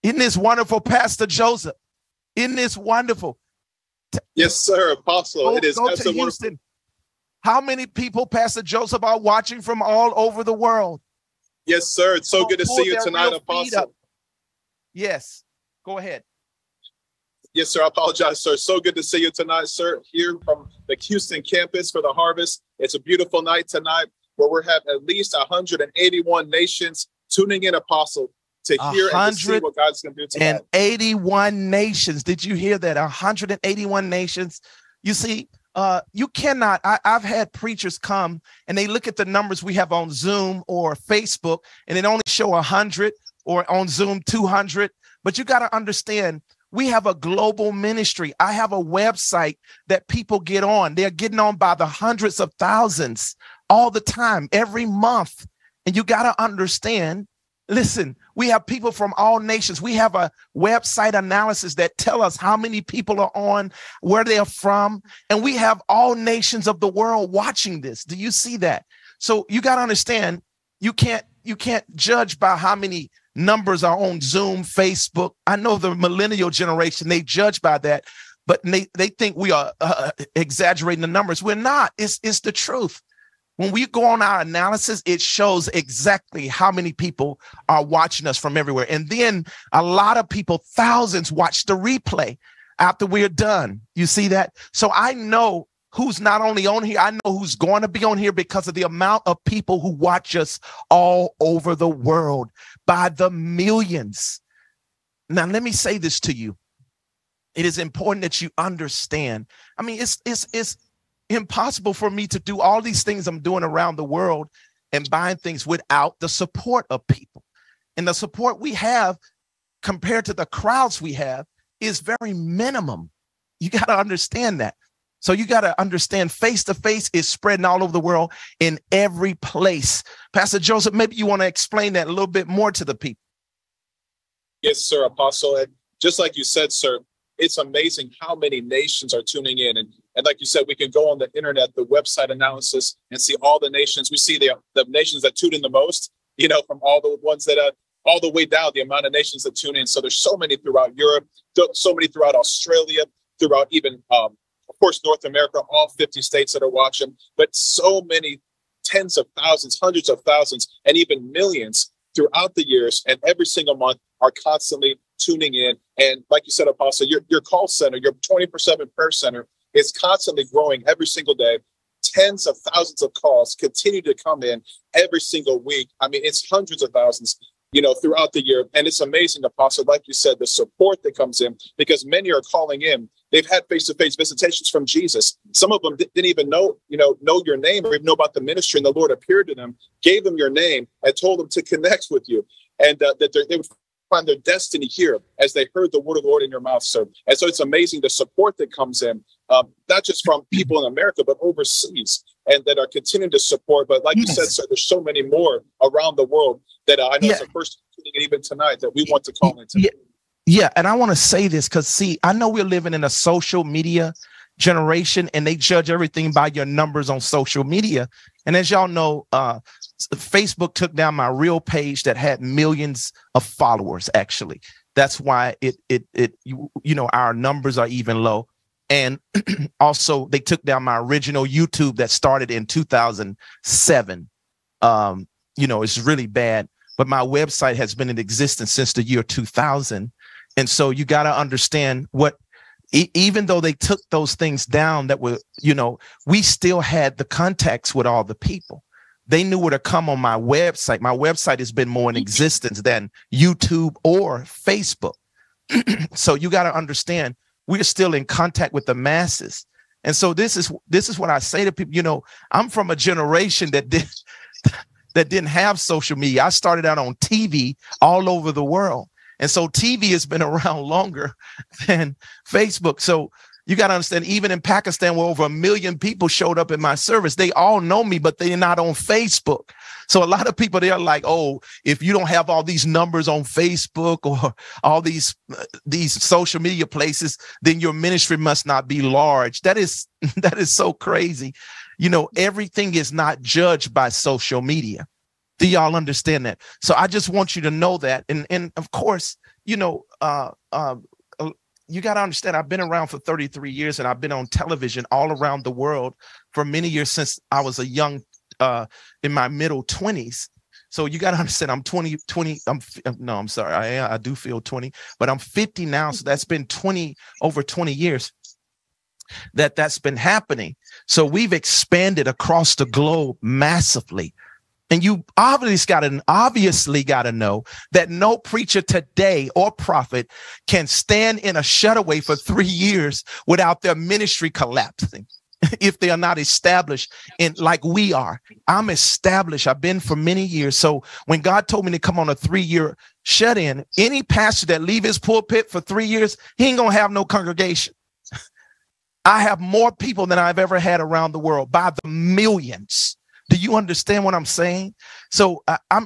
Isn't this wonderful, Pastor Joseph? Isn't this wonderful? Yes, sir, Apostle. It is go to Houston. How many people, Pastor Joseph, are watching from all over the world? Yes, sir. It's so good to see you tonight, Apostle. Yes, go ahead. Yes, sir. I apologize, sir. So good to see you tonight, sir, here from the Houston campus for the harvest. It's a beautiful night tonight where we're having at least 181 nations tuning in, Apostle, to hear and to see what God's going to do tonight. 181 nations. Did you hear that? 181 nations. You see, you cannot. I've had preachers come and they look at the numbers we have on Zoom or Facebook, and it only show 100, or on Zoom 200. But you got to understand, we have a global ministry. I have a website that people get on. They're getting on by the hundreds of thousands all the time, every month. And you got to understand, listen, we have people from all nations. We have a website analysis that tell us how many people are on, where they're from. And we have all nations of the world watching this. Do you see that? So you got to understand, you can't judge by how many numbers are on Zoom, Facebook. I know the millennial generation, they judge by that, but they think we are exaggerating the numbers. We're not. It's the truth. When we go on our analysis, it shows exactly how many people are watching us from everywhere. And then a lot of people, thousands, watch the replay after we're done. You see that? So I know who's not only on here, I know who's going to be on here because of the amount of people who watch us all over the world by the millions. Now, let me say this to you. It is important that you understand. I mean, it's impossible for me to do all these things I'm doing around the world and buying things without the support of people. And the support we have compared to the crowds we have is very minimum. You got to understand that. So you got to understand, face-to-face is spreading all over the world in every place. Pastor Joseph, maybe you want to explain that a little bit more to the people. Yes, sir, Apostle. And just like you said, sir, it's amazing how many nations are tuning in. And like you said, we can go on the internet, the website analysis, and see all the nations. We see the nations that tune in the most, you know, from all the ones that all the way down, the amount of nations that tune in. So there's so many throughout Europe, so many throughout Australia, throughout even of course, North America, all 50 states that are watching, but so many tens of thousands, hundreds of thousands, and even millions throughout the years and every single month are constantly tuning in. And like you said, Apostle, your call center, your 24/7 prayer center is constantly growing every single day. Tens of thousands of calls continue to come in every single week. I mean, it's hundreds of thousands, you know, throughout the year. And it's amazing, Apostle, like you said, the support that comes in, because many are calling in. They've had face-to-face visitations from Jesus. Some of them didn't even know your name or even know about the ministry. And the Lord appeared to them, gave them your name, and told them to connect with you, and that they would find their destiny here as they heard the word of the Lord in your mouth, sir. And so it's amazing the support that comes in, not just from people in America, but overseas, and that are continuing to support. But like you said, sir, there's so many more around the world that I know it's the first thing even tonight that we want to call in tonight. Yeah, and I want to say this because, see, I know we're living in a social media generation, and they judge everything by your numbers on social media. And as y'all know, Facebook took down my real page that had millions of followers. Actually, that's why our numbers are even low. And also, they took down my original YouTube that started in 2007. It's really bad. But my website has been in existence since the year 2000. And so you got to understand even though they took those things down that were, we still had the contacts with all the people. They knew where to come on my website. My website has been more in existence than YouTube or Facebook. So you got to understand, we're still in contact with the masses. And so this is what I say to people. I'm from a generation that didn't have social media. I started out on TV all over the world. And so TV has been around longer than Facebook. So you got to understand, even in Pakistan, where over 1 million people showed up in my service, they all know me, but they're not on Facebook. So a lot of people, they're like, oh, if you don't have all these numbers on Facebook or all these social media places, then your ministry must not be large. That is so crazy. Everything is not judged by social media. Do y'all understand that? So I just want you to know that. And of course, you know, you got to understand, I've been around for 33 years and I've been on television all around the world for many years since I was a young, in my middle 20s. So you got to understand, I'm 20, I'm sorry. I do feel 20, but I'm 50 now. So that's been over 20 years that's been happening. So we've expanded across the globe massively. And you obviously got to know that no preacher today or prophet can stand in a shutaway for 3 years without their ministry collapsing if they are not established in like we are. I'm established. I've been for many years. So when God told me to come on a 3-year shut-in, any pastor that leave his pulpit for 3 years, he ain't going to have no congregation. I have more people than I've ever had around the world by the millions. Do you understand what I'm saying? So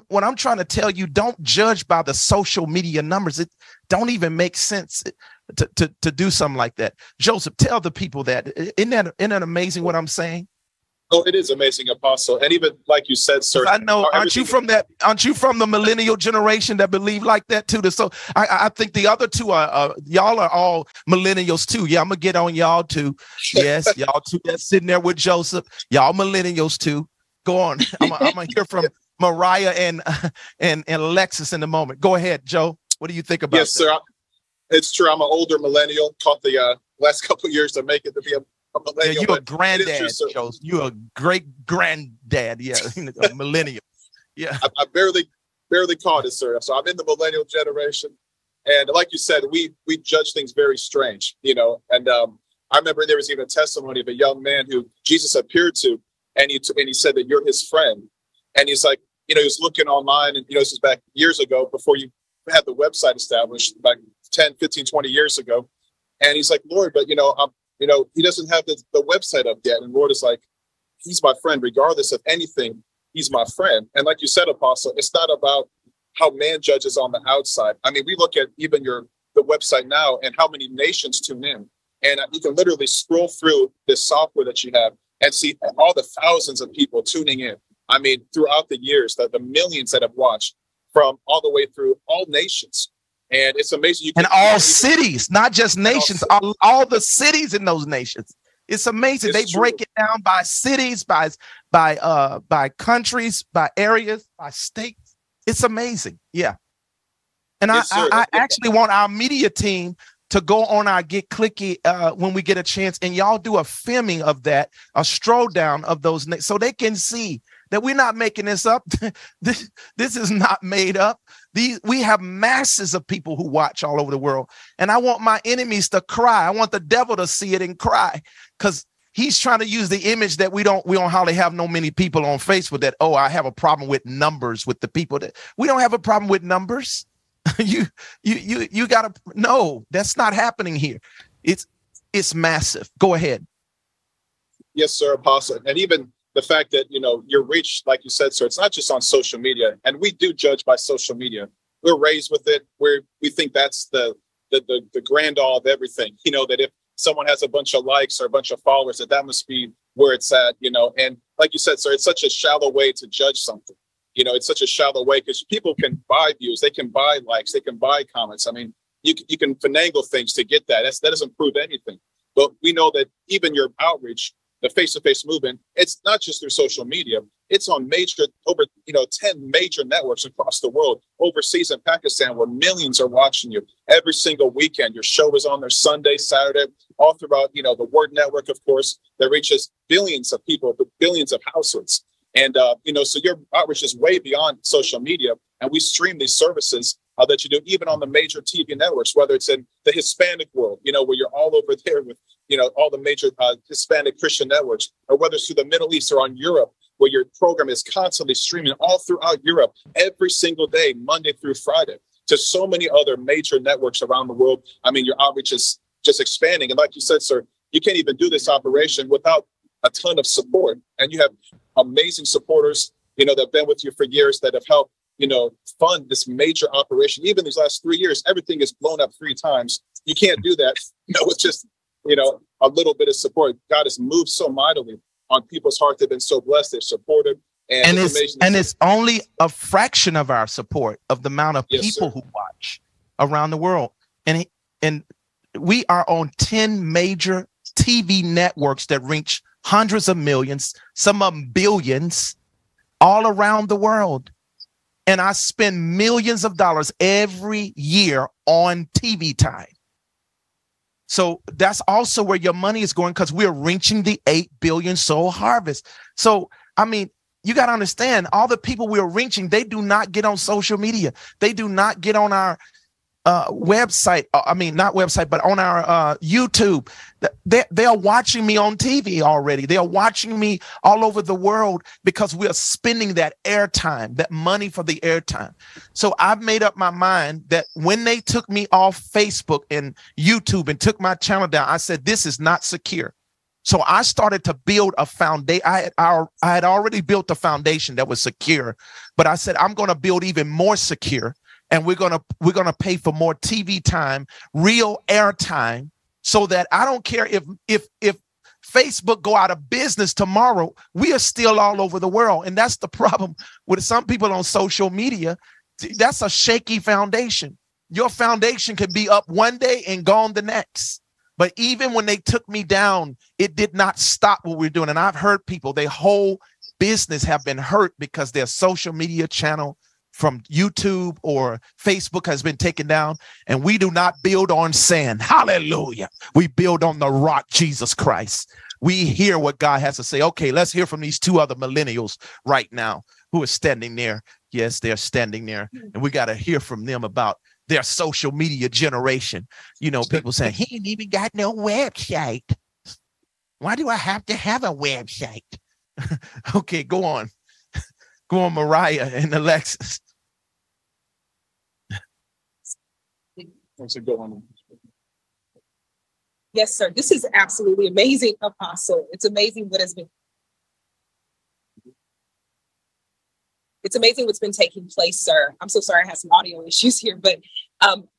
what I'm trying to tell you, don't judge by the social media numbers. It don't even make sense to do something like that. Joseph, tell the people that. Isn't that amazing what I'm saying? Oh, it is amazing, Apostle. And even like you said, sir, I know, aren't you from the millennial generation that believe like that too? So I think the other two are y'all are all millennials too. Yeah, I'm gonna get on y'all too. Yes, y'all two that's sitting there with Joseph. Y'all millennials too. Go on. I'm gonna hear from Mariah and Alexis in a moment. Go ahead, Joe. What do you think about that? Yes, sir. It's true. I'm an older millennial. Caught the last couple of years to make it to be a millennial. Yeah, you're a granddad, Joe. You're a great granddad. Yeah, a millennial. Yeah. I barely caught it, sir. So I'm in the millennial generation. And like you said, we judge things very strange, you know. And I remember there was even a testimony of a young man who Jesus appeared to. And he said that you're his friend. And he's like, you know, he was looking online and, you know, this was back years ago before you had the website established, like 10, 15, 20 years ago. And he's like, Lord, but, you know, he doesn't have the website up yet. And Lord is like, he's my friend, regardless of anything. He's my friend. And like you said, Apostle, it's not about how man judges on the outside. I mean, we look at even the website now and how many nations tune in. And you can literally scroll through this software that you have and see all the thousands of people tuning in. I mean, throughout the years, the millions that have watched from all the way through all nations. And it's amazing. And all cities, not just nations, all the cities in those nations. It's amazing. They break it down by cities, by countries, by areas, by states. It's amazing. Yeah. And I actually want our media team to go on our Get Clicky when we get a chance, and y'all do a filming of that, a stroll down of those, so they can see that we're not making this up. This is not made up. We have masses of people who watch all over the world, and I want my enemies to cry. I want the devil to see it and cry, because he's trying to use the image that we don't hardly have no many people on Facebook that, oh, I have a problem with numbers with the people. That we don't have a problem with numbers. You gotta, no, that's not happening here. It's massive. Go ahead. Yes, sir, Apostle. And even the fact that, you know, your reach, like you said, sir, it's not just on social media, and we do judge by social media. We're raised with it, where we think that's the grand all of everything. You know, that if someone has a bunch of likes or a bunch of followers, that must be where it's at, you know. And like you said, sir, it's such a shallow way to judge something. You know, it's such a shallow way, because people can buy views, they can buy likes, they can buy comments. I mean, you can finagle things to get that. That doesn't prove anything. But we know that even your outreach, the face-to-face movement, it's not just through social media. It's on over 10 major networks across the world, overseas in Pakistan, where millions are watching you every single weekend. Your show is on there Sunday, Saturday, all throughout, you know, the Word Network, of course, that reaches billions of people, billions of households. And, so your outreach is way beyond social media. And we stream these services that you do, even on the major TV networks, whether it's in the Hispanic world, you know, where you're all over there with, you know, all the major Hispanic Christian networks, or whether it's through the Middle East or on Europe, where your program is constantly streaming all throughout Europe every single day, Monday through Friday, to so many other major networks around the world. I mean, your outreach is just expanding. And like you said, sir, you can't even do this operation without a ton of support. And you have amazing supporters, you know, that have been with you for years, that have helped, you know, fund this major operation. Even these last 3 years, everything is blown up 3 times. You can't do that, you know, with just, you know, a little bit of support. God has moved so mightily on people's hearts. They've been so blessed. They've supported. And it's only a fraction of our support of the amount of people who watch around the world. And we are on 10 major TV networks that reach hundreds of millions, some of them billions, all around the world. And I spend millions of dollars every year on TV time. So that's also where your money is going, because we're reaching the 8 billion soul harvest. So, I mean, you got to understand, all the people we're reaching, they do not get on social media. They do not get on our website. I mean, not website, but on our YouTube. They are watching me on TV already. They are watching me all over the world because we are spending that airtime, that money for the airtime. So I've made up my mind that when they took me off Facebook and YouTube and took my channel down, I said, this is not secure. So I started to build a foundation. I had already built a foundation that was secure, but I said, I'm going to build even more secure. And we're gonna pay for more TV time, real airtime, so that I don't care if Facebook go out of business tomorrow, we are still all over the world. And that's the problem with some people on social media. That's a shaky foundation. Your foundation could be up one day and gone the next. But even when they took me down, it did not stop what we're doing. And I've heard people, their whole business have been hurt because their social media channel from YouTube or Facebook has been taken down. And we do not build on sand. Hallelujah. We build on the rock, Jesus Christ. We hear what God has to say. Okay, let's hear from these two other millennials right now who are standing there. Yes, they're standing there. And we got to hear from them about their social media generation. You know, people saying, he ain't even got no website. Why do I have to have a website? Okay, go on. Go on, Mariah and Alexis. Yes, sir. This is absolutely amazing, Apostle. It's amazing what has been. It's amazing what's been taking place, sir. I'm so sorry I had some audio issues here, but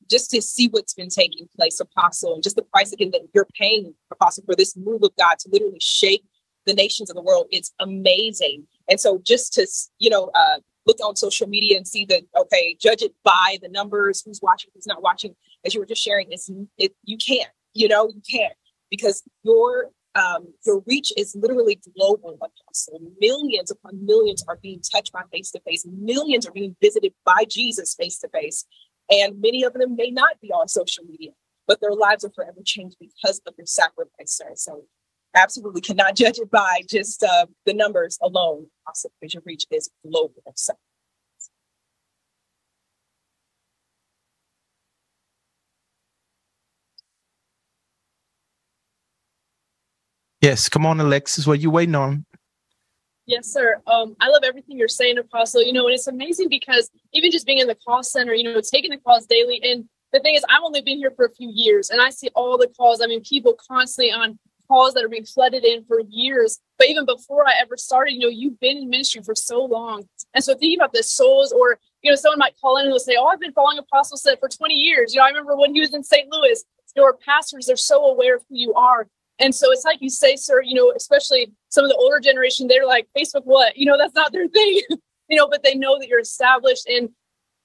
just to see what's been taking place, Apostle, and just the price again that you're paying, Apostle, for this move of God to literally shake the nations of the world. It's amazing. And so just to, look on social media and see that, okay, judge it by the numbers, who's watching, who's not watching, as you were just sharing, you can't, you can't, because your reach is literally global, Apostle. Millions upon millions are being touched by face-to-face. Millions are being visited by Jesus face-to-face. And many of them may not be on social media, but their lives are forever changed because of your sacrifice, sir. So absolutely cannot judge it by just the numbers alone. Also, because your reach is global. So. Yes, come on, Alexis. What are you waiting on? Yes, sir. I love everything you're saying, Apostle. And it's amazing because even just being in the call center, taking the calls daily. And the thing is, I've only been here for a few years and I see all the calls. I mean, people constantly on calls that are being flooded in for years. But even before I ever started, you've been in ministry for so long. And so thinking about the souls, or, someone might call in and they'll say, oh, I've been following Apostle Seth for 20 years. I remember when he was in St. Louis, your pastors are so aware of who you are. And so it's like you say, sir, especially some of the older generation, they're like, Facebook, what? That's not their thing, but they know that you're established. And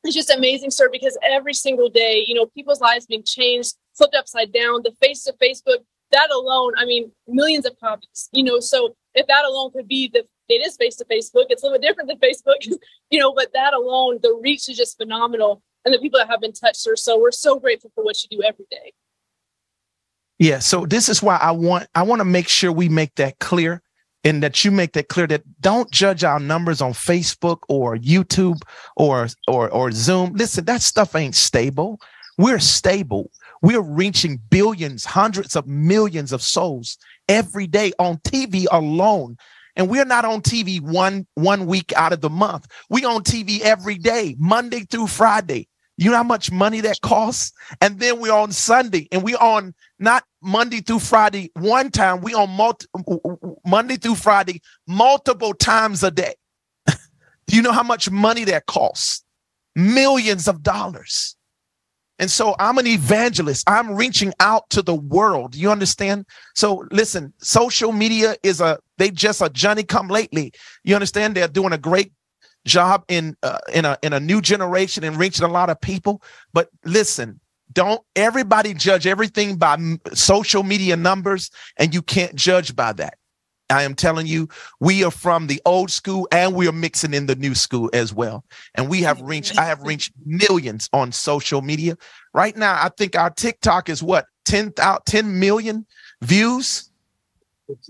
it's just amazing, sir, because every single day, people's lives being changed, flipped upside down, the face of Facebook, that alone, I mean, millions of copies, so if that alone could be it is face to Facebook, it's a little bit different than Facebook, but that alone, the reach is just phenomenal. And the people that have been touched, sir. So we're so grateful for what you do every day. Yeah. So this is why I want to make sure we make that clear, and that you make that clear, that don't judge our numbers on Facebook or YouTube or Zoom. Listen, that stuff ain't stable. We're stable. We're reaching billions, hundreds of millions of souls every day on TV alone. And we're not on TV one week out of the month. We on TV every day, Monday through Friday. You know how much money that costs? And then we're on Sunday, and we on not Monday through Friday one time. We on Monday through Friday multiple times a day. Do you know how much money that costs? Millions of dollars. And so I'm an evangelist. I'm reaching out to the world. You understand? So listen, social media they just a Johnny come lately. You understand? They're doing a great job in a new generation and reaching a lot of people. But listen, don't everybody judge everything by social media numbers, and you can't judge by that. I am telling you, we are from the old school and we are mixing in the new school as well. And I have reached millions on social media. Right now, I think our TikTok is what, 10 million views?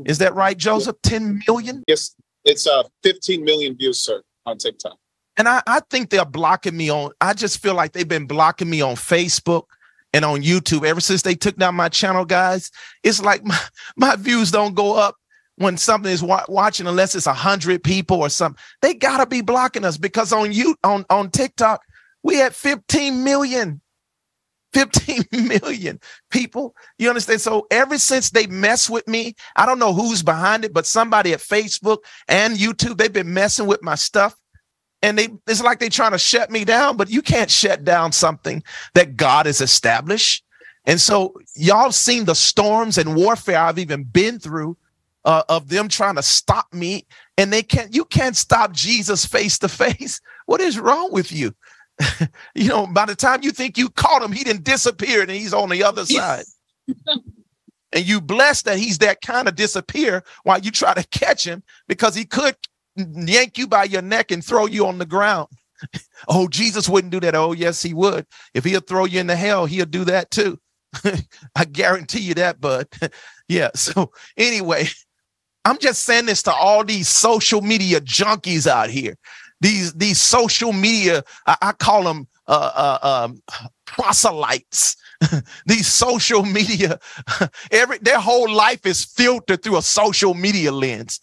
Is that right, Joseph? 10 million? Yes, it's 15 million views, sir, on TikTok. And I think they're blocking me I just feel like they've been blocking me on Facebook and on YouTube ever since they took down my channel, guys. It's like my views don't go up when something is watching unless it's 100 people or something. They gotta be blocking us, because on TikTok we had 15 million people. You understand? So ever since they mess with me, I don't know who's behind it, but somebody at Facebook and YouTube, they've been messing with my stuff. And it's like they're trying to shut me down, but you can't shut down something that God has established. And so y'all seen the storms and warfare I've even been through of them trying to stop me, and you can't stop Jesus face to face. What is wrong with you? You know, by the time you think you caught him, he didn't disappear and he's on the other side. And you blessed that he's that kind of disappear while you try to catch him, because he could yank you by your neck and throw you on the ground. Oh, Jesus wouldn't do that. Oh, yes, he would. If he'll throw you into hell, he'll do that too. I guarantee you that, bud. Yeah. So anyway, I'm just saying this to all these social media junkies out here. These social media, I call them proselytes. These social media, their whole life is filtered through a social media lens.